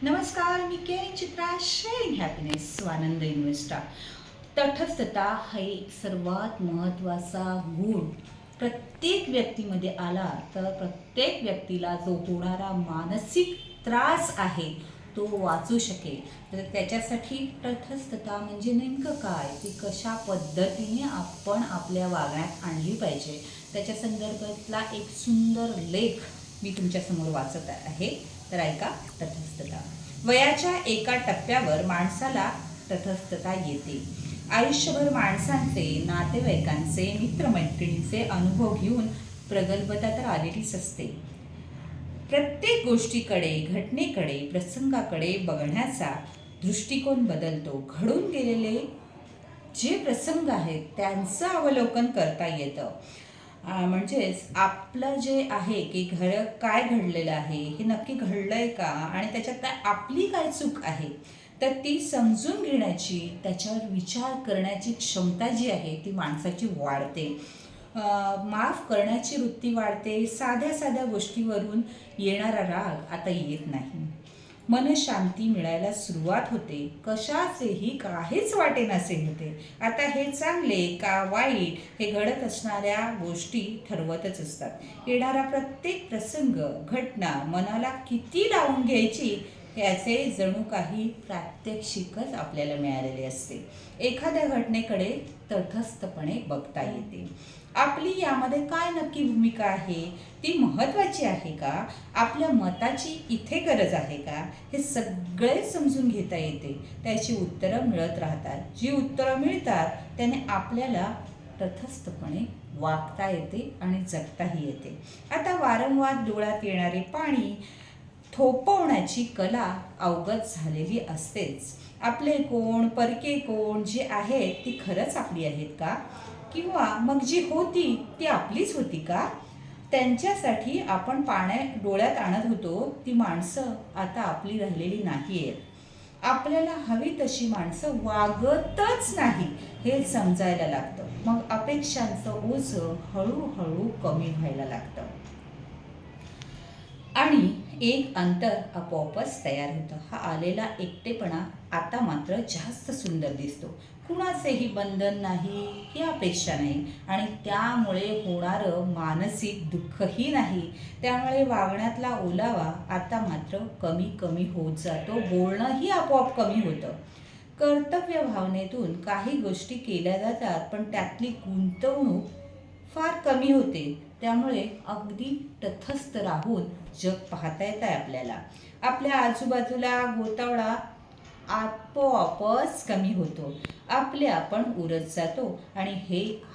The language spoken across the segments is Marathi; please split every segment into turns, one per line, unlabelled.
नमस्कार, मी केअरिंग चित्रा, शेअरिंग हॅपीनेस, स्वानंद इन्व्हेस्टा. तटस्थता हा एक सर्वात महत्त्वाचा गुण प्रत्येक व्यक्तीमध्ये आला तर प्रत्येक व्यक्तीला जो होणारा मानसिक त्रास आहे तो वाचू शकेल. तर त्याच्यासाठी तटस्थता म्हणजे नेमकं काय, ती कशा पद्धतीने आपण आपल्या वागण्यात आणली पाहिजे, त्याच्या संदर्भातला एक सुंदर लेख मी तुमच्यासमोर वाचत आहे. तर ऐका. तटस्थता. वयाच्या एका टप्प्यावर माणसाला तटस्थता येते. आयुष्यभर माणसांचे, नातेवाईकांचे, मित्रमैत्रिणींचे अनुभव घेऊन प्रगल्भता तर आलेलीच असते. प्रत्येक गोष्टीकडे, घटनेकडे, प्रसंगाकडे बघण्याचा दृष्टिकोन बदलतो. घडून गेलेले जे प्रसंग आहेत त्यांचं अवलोकन करता येतं. म्हणजेच आपलं जे आहे की काय घडलेलं आहे, हे नक्की घडलं आहे का, आणि त्याच्यात आपली काय चूक आहे तर ती समजून घेण्याची, त्याच्यावर विचार करण्याची क्षमता जी आहे ती माणसाची वाढते. माफ करण्याची वृत्ती वाढते. साध्या साध्या गोष्टीवरून येणारा राग आता येत नाही. मनशांती मिळायला सुरुवात होते. कशाचेही काहीच वाटेनासे होते. आता हे चांगले का वाईट हे घडत असणाऱ्या गोष्टी ठरवतच असतात. येणारा प्रत्येक प्रसंग, घटना मनाला किती लावून घ्यायची याचे जणू काही प्रात्यक्षिकच आपल्याला मिळालेले असते. एखाद्या घटनेकडे तटस्थपणे बघता येते. आपली यामध्ये काय नक्की भूमिका आहे, ती महत्त्वाची आहे का, आपल्या मताची इथे गरज आहे का, हे सगळे समजून घेता येते. त्याची उत्तरं मिळत राहतात. जी उत्तरं मिळतात त्याने आपल्याला तटस्थपणे वागता येते आणि जगताही येते. आता वारंवार डोळ्यात येणारे पाणी थोपवण्याची कला अवगत झालेली असतेच. आपले कोण, परके कोण जे आहेत ती खरंच आपली आहेत का, किंवा मग जी होती ती आपलीच होती का? त्यांच्यासाठी आपण डोळ्यात आणत होतो ती माणसं आता आपली राहिलेली नाही आहेत. आपल्याला हवी तशी माणसं वागतच नाही हे समजायला लागतं. मग अपेक्षांचं ओझं हळूहळू कमी व्हायला लागतं आणि एक अंतर आपोआपच तयार होतं. हा आलेला एकटेपणा आता मात्र जास्त सुंदर दिसतो. कुणाचेही बंधन नाही, ही अपेक्षा नाही, आणि त्यामुळे होणारं मानसिक दुःखही नाही. त्यामुळे वागण्यातला ओलावा आता मात्र कमी कमी होत जातो. बोलणंही आपोआप कमी होतं. कर्तव्य भावनेतून काही गोष्टी केल्या जातात पण त्यातली गुंतवणूक फार कमी होते. त्यामुळे अगदी तटस्थ राहून जग पाहता येत आहे आपल्याला. आपल्या आजूबाजूला गोतावळा आपोआपच कमी होतो. आपले आपण उरत जातो आणि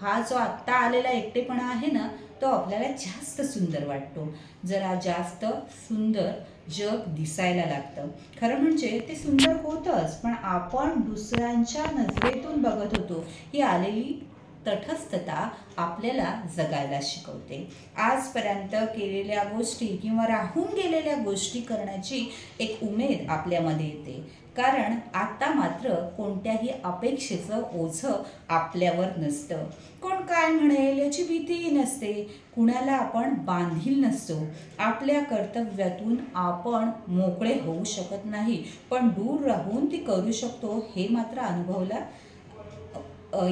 हा जो आत्ता आलेला एकटेपणा आहे ना, तो आपल्याला जास्त सुंदर वाटतो. जरा जास्त सुंदर जग दिसायला लागतं. खरं म्हणजे ते सुंदर होतंच, पण आपण दुसऱ्यांच्या नजरेतून बघत होतो. ही आलेली तटस्थता आपल्याला जगायला शिकवते. आजपर्यंत केलेल्या गोष्टी किंवा राहून गेलेल्या गोष्टी करण्याची एक उमेद आपल्यामध्ये येते. कारण आता मात्र कोणत्याही अपेक्षेचं ओझं आपल्यावर नसतं. कोण काय म्हणेल याची भीतीही नसते. कुणाला आपण बांधील नसतो. आपल्या कर्तव्यातून आपण मोकळे होऊ शकत नाही, पण दूर राहून ती करू शकतो हे मात्र अनुभवला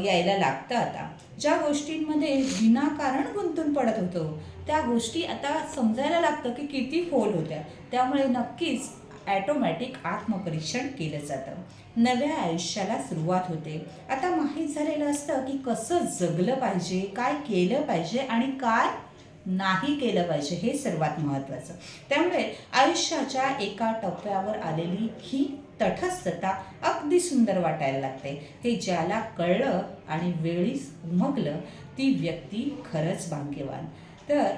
यायला लागतं. आता ज्या गोष्टींमध्ये विनाकारण गुंतून पडत होतो त्या गोष्टी आता समजायला लागतं की किती फोल होत्या. त्यामुळे नक्कीच ॲटोमॅटिक आत्मपरीक्षण केलं जातं. नव्या आयुष्याला सुरुवात होते. आता माहीत झालेलं असतं की कसं जगलं पाहिजे, काय केलं पाहिजे आणि काय नाही केलं पाहिजे, हे सर्वात महत्त्वाचं. त्यामुळे आयुष्याच्या एका टप्प्यावर आलेली ही तटस्थता अगदी सुंदर वाटायला लागते. हे ज्याला कळलं आणि वेळीच उमगलं ती व्यक्ती खरंच भाग्यवान. तर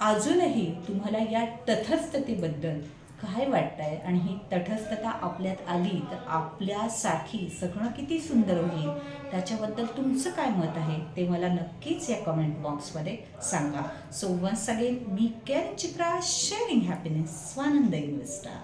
अजूनही तुम्हाला या तटस्थतेबद्दल काय वाटतंय, आणि ही तटस्थता आपल्यात आली तर आपल्यासाठी सगळं किती सुंदर होईल, त्याच्याबद्दल तुमचं काय मत आहे ते मला नक्कीच या कमेंट बॉक्समध्ये सांगा. सो वन्स अगेन, मी केअरिंग चित्रा, शेअरिंग हॅपीनेस, स्वानंद इन्व्हेस्टा.